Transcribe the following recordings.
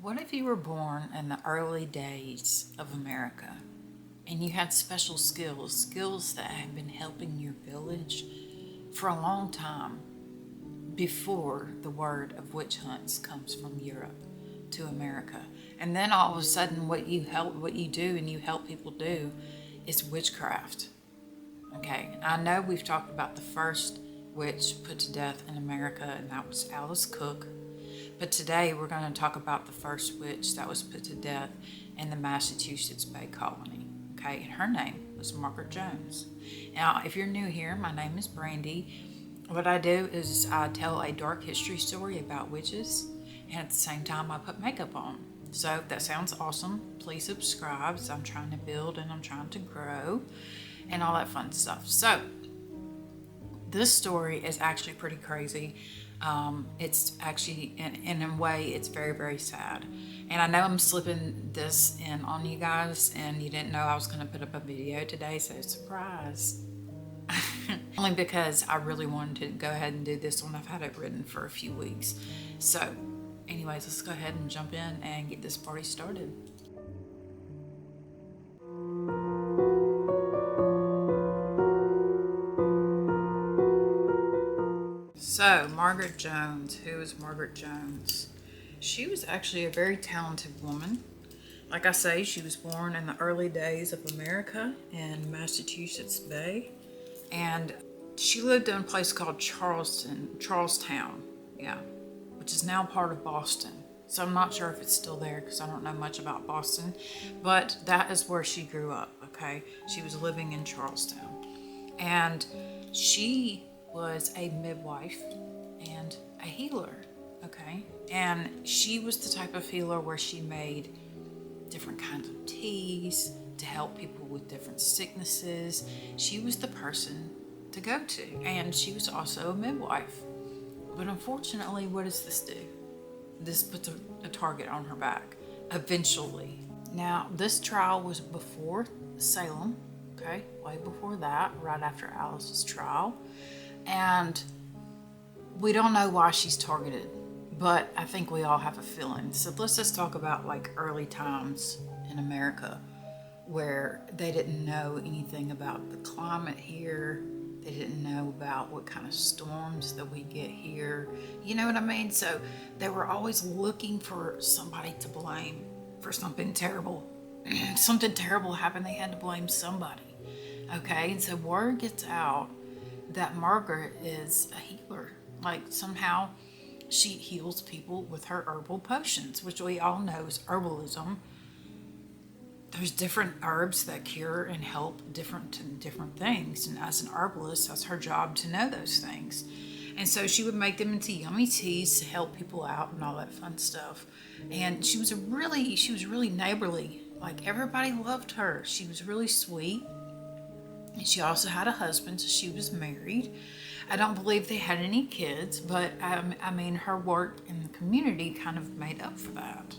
What if you were born in the early days of America and you had special skills that had been helping your village for a long time before the word of witch hunts comes from Europe to America? And then all of a sudden what you do and you help people do is witchcraft. Okay, I know we've talked about the first witch put to death in America, and that was Alice Cook. But today we're going to talk about the first witch that was put to death in the Massachusetts Bay Colony. Okay, and her name was Margaret Jones. Now, if you're new here, my name is Brandy. What I do is I tell a dark history story about witches, and at the same time I put makeup on. So if that sounds awesome, please subscribe. So I'm trying to build and I'm trying to grow and all that fun stuff. So this story is actually pretty crazy. It's actually, in a way, it's very, very sad. And I know I'm slipping this in on you guys, and you didn't know I was going to put up a video today, so surprise. Only because I really wanted to go ahead and do this one. I've had it written for a few weeks. So, anyways, let's go ahead and jump in and get this party started. So, Margaret Jones. Who is Margaret Jones? She was actually a very talented woman. Like I say, she was born in the early days of America in Massachusetts Bay. And she lived in a place called Charlestown, yeah, which is now part of Boston. So I'm not sure if it's still there because I don't know much about Boston. But that is where she grew up, okay? She was living in Charlestown. And she was a midwife and a healer, okay? And she was the type of healer where she made different kinds of teas to help people with different sicknesses. She was the person to go to, and she was also a midwife. But unfortunately, what does this do? This puts a target on her back, eventually. Now, this trial was before Salem, okay? Way before that, right after Alice's trial. And we don't know why she's targeted, but I think we all have a feeling. So let's just talk about like early times in America where they didn't know anything about the climate here. They didn't know about what kind of storms that we get here. You know what I mean? So they were always looking for somebody to blame for something terrible. Something terrible happened, they had to blame somebody. Okay, and so word gets out that Margaret is a healer. Like somehow she heals people with her herbal potions, which we all know is herbalism. There's different herbs that cure and help different things. And as an herbalist, that's her job to know those things. And so she would make them into yummy teas to help people out and all that fun stuff. And she was really neighborly. Like everybody loved her. She was really sweet. And she also had a husband, so she was married. I don't believe they had any kids, but I mean, her work in the community kind of made up for that.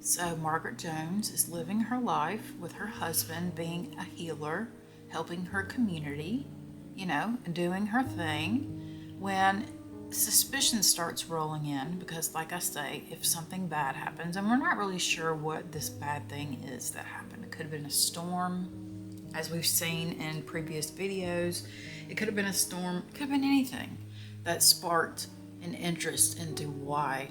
So Margaret Jones is living her life with her husband, being a healer, helping her community, you know, doing her thing, when suspicion starts rolling in, because like I say, if something bad happens, and we're not really sure what this bad thing is that happened. It could have been a storm, as we've seen in previous videos. It could have been a storm, it could have been anything that sparked an interest into why,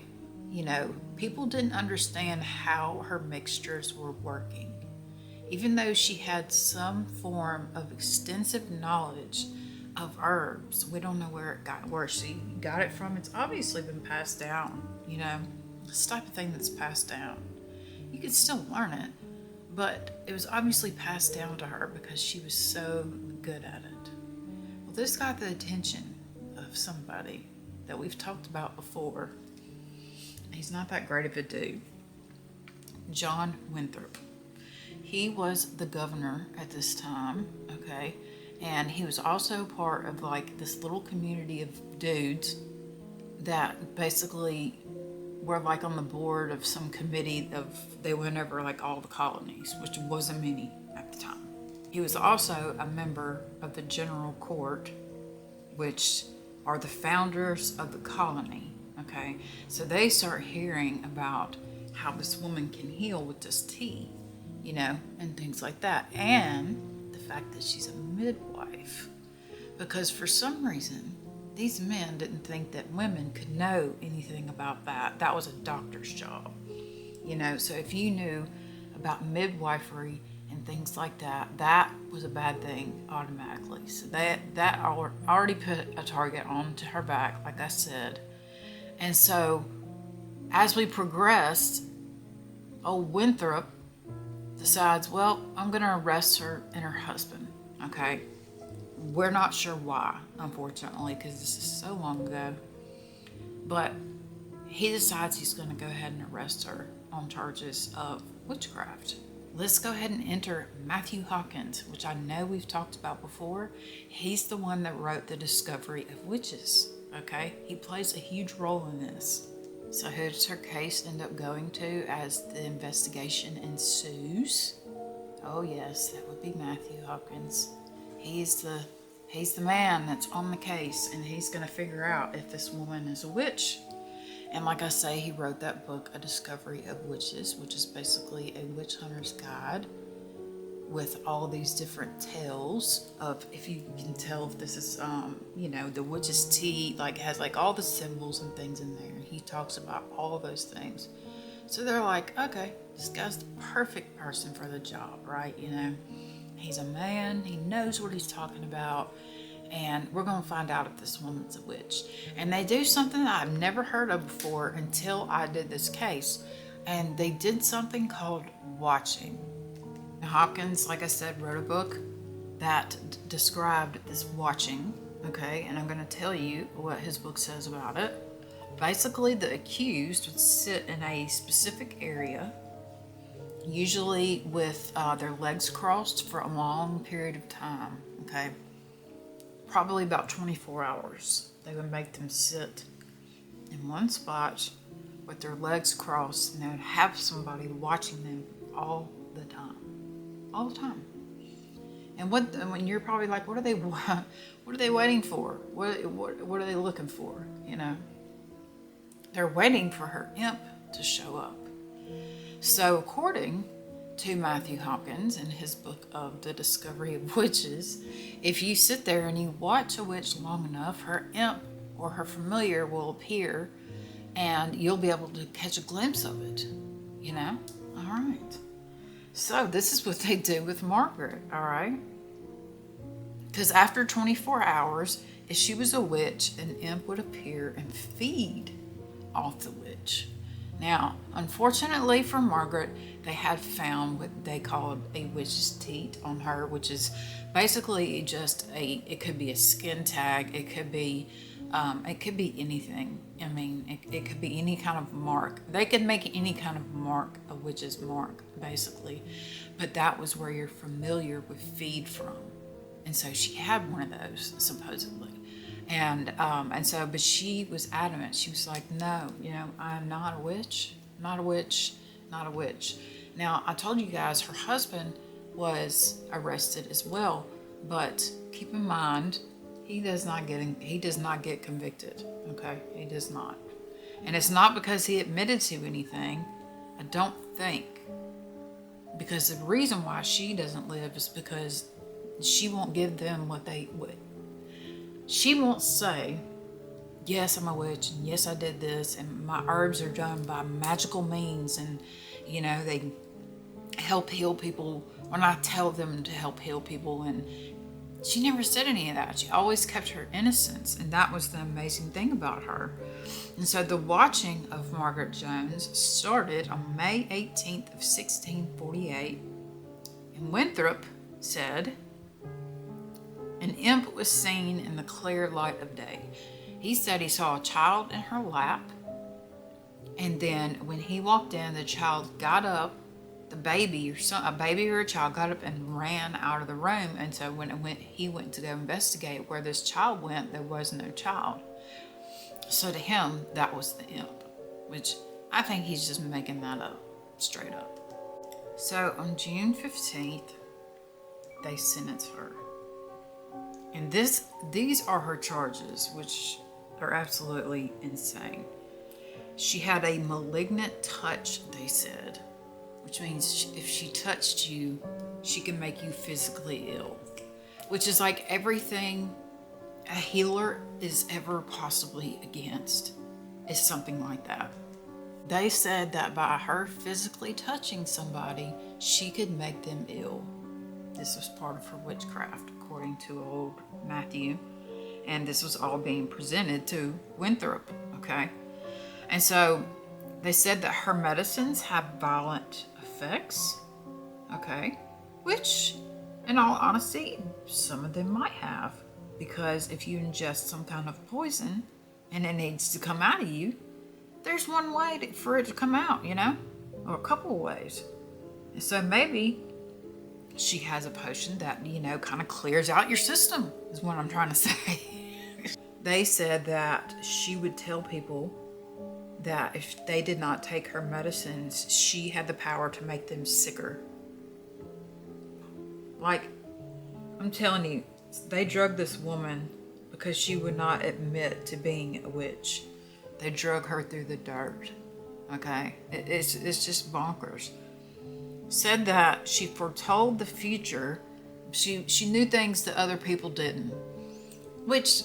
you know, people didn't understand how her mixtures were working. Even though she had some form of extensive knowledge of herbs, we don't know where she got it from. It's obviously been passed down, you know, this type of thing that's passed down. You can still learn it, but it was obviously passed down to her because she was so good at it. Well, this got the attention of somebody that we've talked about before. He's not that great of a dude. John Winthrop. He was the governor at this time, okay? And he was also part of like this little community of dudes that basically were like on the board of some committee they went over like all the colonies, which wasn't many at the time. He was also a member of the General Court, which are the founders of the colony, okay? So they start hearing about how this woman can heal with this tea, you know, and things like that. And the fact that she's a midwife. Because for some reason, these men didn't think that women could know anything about that. That was a doctor's job, you know. So if you knew about midwifery and things like that, that was a bad thing automatically. So that already put a target onto her back, like I said. And so as we progressed, old Winthrop decides, well, I'm going to arrest her and her husband, okay? We're not sure why, unfortunately, because this is so long ago. But he decides he's going to go ahead and arrest her on charges of witchcraft. Let's go ahead and enter Matthew Hawkins, which I know we've talked about before. He's the one that wrote The Discovery of Witches, okay? He plays a huge role in this. So who does her case end up going to as the investigation ensues? Oh yes, that would be Matthew Hawkins. He's the man that's on the case, and he's going to figure out if this woman is a witch. And like I say, he wrote that book, A Discovery of Witches, which is basically a witch hunter's guide with all these different tales of, if you can tell if this is, you know, the witch's tea, like has like all the symbols and things in there. He talks about all of those things. So they're like, okay, this guy's the perfect person for the job, right? You know, he's a man, he knows what he's talking about, and we're going to find out if this woman's a witch. And they do something that I've never heard of before until I did this case. And they did something called watching. Hawkins, like I said, wrote a book that described this watching, okay? And I'm going to tell you what his book says about it. Basically, the accused would sit in a specific area, usually with their legs crossed for a long period of time, okay? Probably about 24 hours. They would make them sit in one spot with their legs crossed, and they would have somebody watching them all the time. All the time. And when you're probably like, what are they waiting for? What are they looking for? You know, they're waiting for her imp to show up. So according to Matthew Hawkins in his book of The Discovery of Witches, if you sit there and you watch a witch long enough, her imp or her familiar will appear, and you'll be able to catch a glimpse of it. You know? All right. So this is what they do with Margaret, all right? Because after 24 hours, if she was a witch, an imp would appear and feed off the witch. Now, unfortunately for Margaret, they had found what they called a witch's teat on her, which is basically just it could be a skin tag, it could be anything. I mean, it could be any kind of mark. They could make any kind of mark a witch's mark, basically. But that was where your familiar would feed from. And so she had one of those, supposedly. But she was adamant. She was like, no, you know, I'm not a witch, not a witch, not a witch. Now, I told you guys her husband was arrested as well, but keep in mind, he does not get convicted, okay? He does not. And it's not because he admitted to anything, I don't think. Because the reason why she doesn't live is because she won't give them what they would. She won't say, yes, I'm a witch, and yes, I did this, and my herbs are done by magical means, and, you know, they help heal people, when I tell them to help heal people, and she never said any of that. She always kept her innocence, and that was the amazing thing about her. And so the watching of Margaret Jones started on May 18th of 1648, and Winthrop said, an imp was seen in the clear light of day. He said he saw a child in her lap, and then when he walked in, the child got up, a baby or a child got up and ran out of the room. And so when he went to go investigate where this child went, there was no child. So to him, that was the imp, which I think he's just making that up, straight up. So on June 15th, they sentenced her. And these are her charges, which are absolutely insane. She had a malignant touch, they said, which means if she touched you, she can make you physically ill, which is like everything a healer is ever possibly against is something like that. They said that by her physically touching somebody, she could make them ill. This was part of her witchcraft, according to old Matthew. And this was all being presented to Winthrop, okay? And so they said that her medicines have violent effects, okay? Which, in all honesty, some of them might have. Because if you ingest some kind of poison and it needs to come out of you, there's one way for it to come out, you know? Or a couple of ways. And so maybe she has a potion that, you know, kind of clears out your system, is what I'm trying to say. They said that she would tell people that if they did not take her medicines, she had the power to make them sicker. Like, I'm telling you, they drugged this woman because she would not admit to being a witch. They drug her through the dirt, okay? It's just bonkers. Said that she foretold the future. She knew things that other people didn't. Which,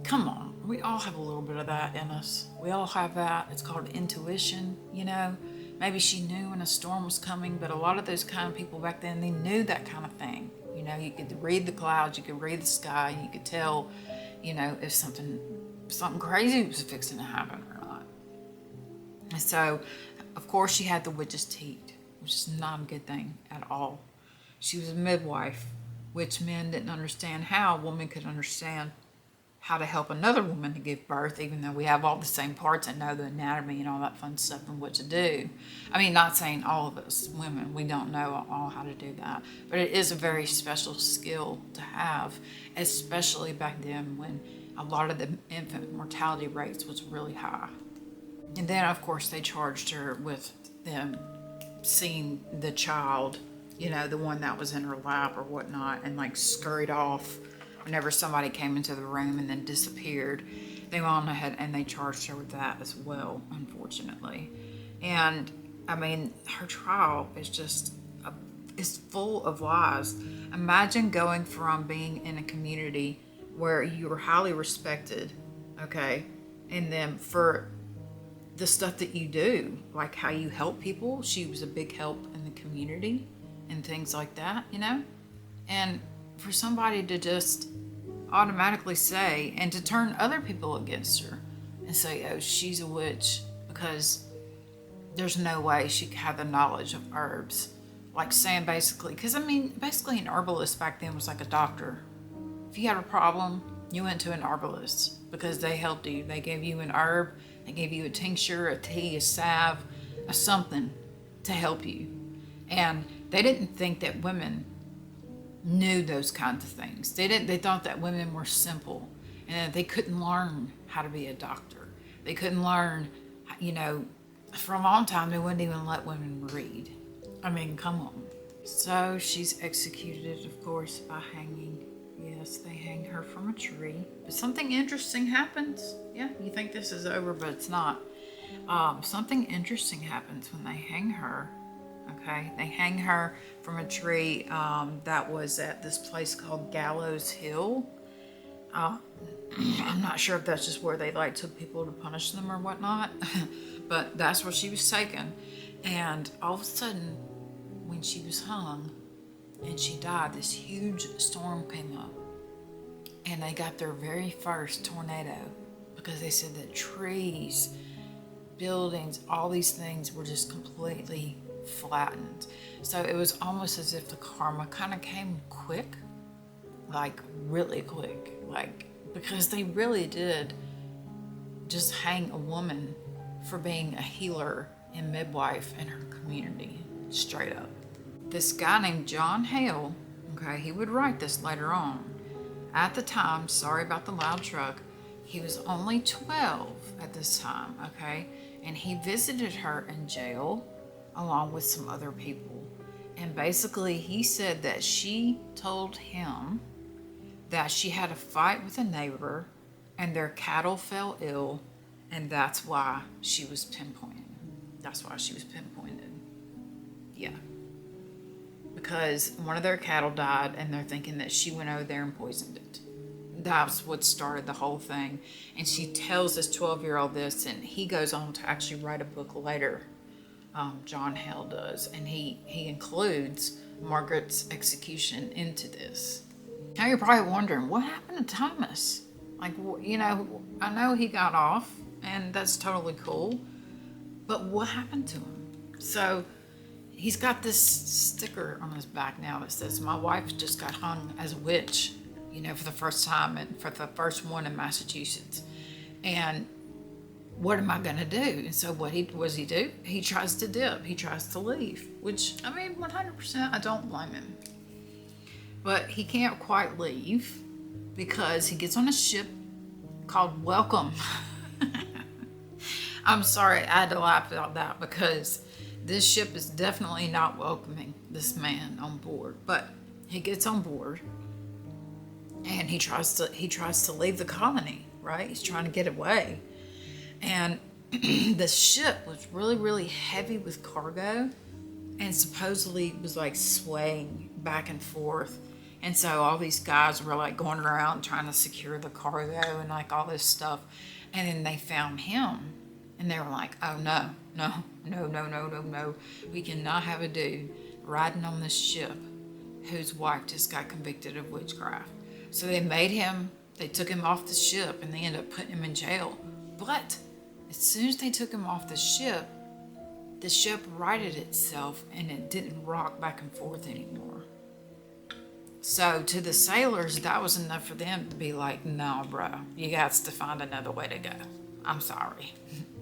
come on, we all have a little bit of that in us. We all have that. It's called intuition, you know? Maybe she knew when a storm was coming, but a lot of those kind of people back then, they knew that kind of thing. You know, you could read the clouds, you could read the sky, and you could tell, you know, if something crazy was fixing to happen or not. And so, of course, she had the witch's teat, which is not a good thing at all. She was a midwife, which men didn't understand how a woman could understand how to help another woman to give birth, even though we have all the same parts and know the anatomy and all that fun stuff and what to do. I mean, not saying all of us women, we don't know all how to do that, but it is a very special skill to have, especially back then when a lot of the infant mortality rates was really high. And then, of course, they charged her with them seeing the child, you know, the one that was in her lap or whatnot, and like scurried off whenever somebody came into the room and then disappeared. They went on ahead and they charged her with that as well, unfortunately. And I mean, her trial is just is full of lies. Imagine going from being in a community where you were highly respected, okay, and then for the stuff that you do, like how you help people. She was a big help in the community and things like that, you know? And for somebody to just automatically say, and to turn other people against her and say, oh, she's a witch because there's no way she could have the knowledge of herbs. Like saying basically, because I mean, basically an herbalist back then was like a doctor. If you had a problem, you went to an herbalist because they helped you. They gave you an herb, they gave you a tincture, a tea, a salve, a something to help you. And they didn't think that women knew those kinds of things. They thought that women were simple and that they couldn't learn how to be a doctor. They couldn't learn, you know, for a long time they wouldn't even let women read. I mean, come on. So she's executed, of course, by hanging. Yes, they hang her from a tree. But something interesting happens. Yeah, you think this is over, but it's not. Something interesting happens when they hang her. Okay, they hang her from a tree that was at this place called Gallows Hill. I'm not sure if that's just where they like took people to punish them or whatnot, but that's where she was taken. And all of a sudden, when she was hung and she died, this huge storm came up, and they got their very first tornado because they said that trees, buildings, all these things were just completely flattened. So it was almost as if the karma kind of came quick, like really quick, like because they really did just hang a woman for being a healer and midwife in her community, straight up. This guy named John Hale, okay, he would write this later on. At the time, sorry about the loud truck, he was only 12 at this time, okay, and he visited her in jail along with some other people. And basically he said that she told him that she had a fight with a neighbor and their cattle fell ill And that's why she was pinpointed. That's why she was pinpointed. Yeah. Because one of their cattle died and they're thinking that she went over there and poisoned it. That's what started the whole thing. And she tells this 12-year-old this, and he goes on to actually write a book later. John Hale does. And he includes Margaret's execution into this. Now you're probably wondering, what happened to Thomas? Like, you know, I know he got off, and that's totally cool. But what happened to him? So he's got this sticker on his back now that says, "My wife just got hung as a witch," you know, for the first time and for the first one in Massachusetts. And what am I going to do? And so what does he do? He tries to dip. He tries to leave, which, I mean, 100%, I don't blame him. But he can't quite leave because he gets on a ship called Welcome. I'm sorry, I had to laugh about that because this ship is definitely not welcoming this man on board. But he gets on board and he tries to leave the colony, right? He's trying to get away. And the ship was really, really heavy with cargo and supposedly was like swaying back and forth. And so all these guys were like going around trying to secure the cargo and like all this stuff. And then they found him and they were like, "Oh no, no, no, no, no, no, no. We cannot have a dude riding on this ship whose wife just got convicted of witchcraft." So they took him off the ship and they ended up putting him in jail. But as soon as they took him off the ship righted itself and it didn't rock back and forth anymore. So to the sailors, that was enough for them to be like, "No, bro, you got to find another way to go. I'm sorry."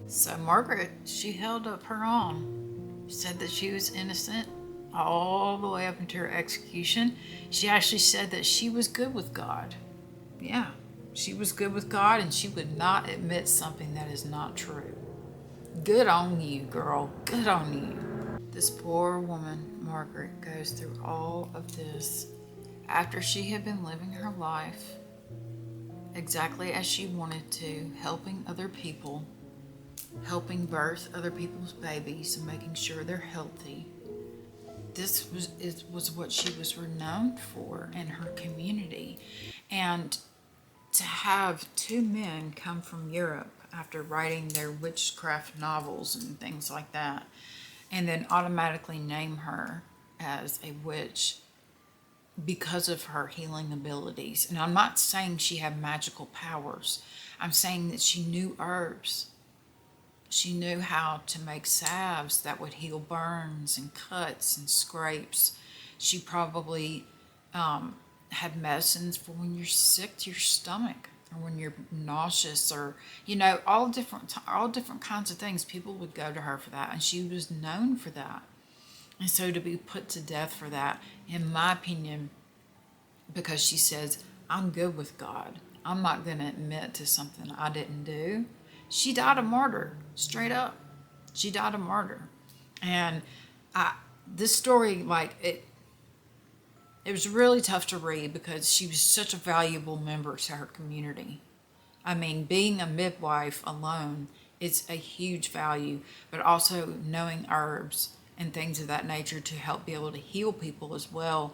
So Margaret, she held up her own, said that she was innocent all the way up until her execution. She actually said that she was good with God. Yeah, she was good with God and she would not admit something that is not true. Good on you, girl. Good on you. This poor woman, Margaret, goes through all of this after she had been living her life exactly as she wanted to, helping other people, helping birth other people's babies and making sure they're healthy. This was what she was renowned for in her community. And to have two men come from Europe after writing their witchcraft novels and things like that, and then automatically name her as a witch because of her healing abilities. And I'm not saying she had magical powers. I'm saying that she knew herbs. She knew how to make salves that would heal burns and cuts and scrapes. She probably had medicines for when you're sick to your stomach or when you're nauseous, or, you know, all different kinds of things. People would go to her for that, and she was known for that. And so to be put to death for that, in my opinion, because she says, "I'm good with God. I'm not going to admit to something I didn't do." She died a martyr, straight up. She died a martyr. And this story, like, it was really tough to read because she was such a valuable member to her community. I mean, being a midwife alone is a huge value, but also knowing herbs and things of that nature to help be able to heal people as well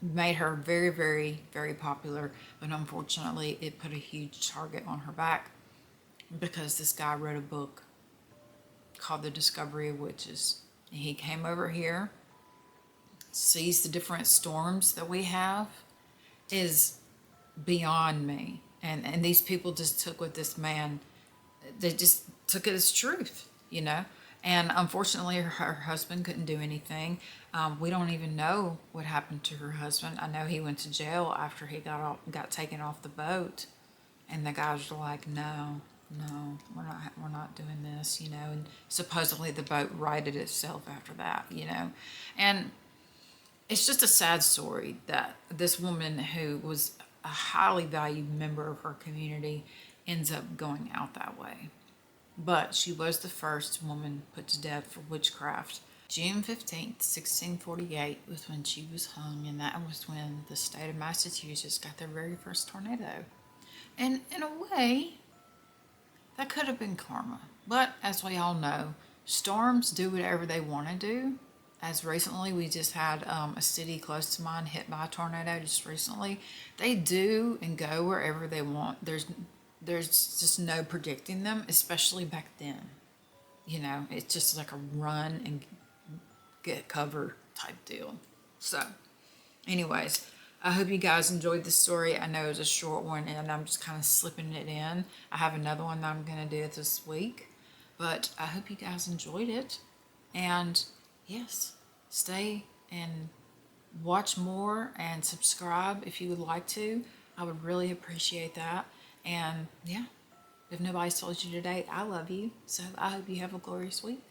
made her very, very, very popular. But unfortunately, it put a huge target on her back because this guy wrote a book called The Discovery of Witches. And he came over here, sees the different storms that we have, is beyond me. And these people just took what this man, they just took it as truth, you know. And unfortunately, her husband couldn't do anything. We don't even know what happened to her husband. I know he went to jail after he got taken off the boat, and the guys were like, "No, we're not doing this," you know. And supposedly the boat righted itself after that, you know. And it's just a sad story that this woman, who was a highly valued member of her community, ends up going out that way. But she was the first woman put to death for witchcraft. June 15th, 1648 was when she was hung, and that was when the state of Massachusetts got their very first tornado. And in a way, That could have been karma. But as we all know, storms do whatever they want to do. As recently, we just had a city close to mine hit by a tornado just recently. They do and go wherever they want. There's just no predicting them, especially back then. You know, it's just like a run and get cover type deal. So, anyways, I hope you guys enjoyed this story. I know it was a short one and I'm just kind of slipping it in. I have another one that I'm going to do this week. But I hope you guys enjoyed it. And yes, stay and watch more and subscribe if you would like to. I would really appreciate that. And yeah, if nobody's told you today, I love you. So I hope you have a glorious week.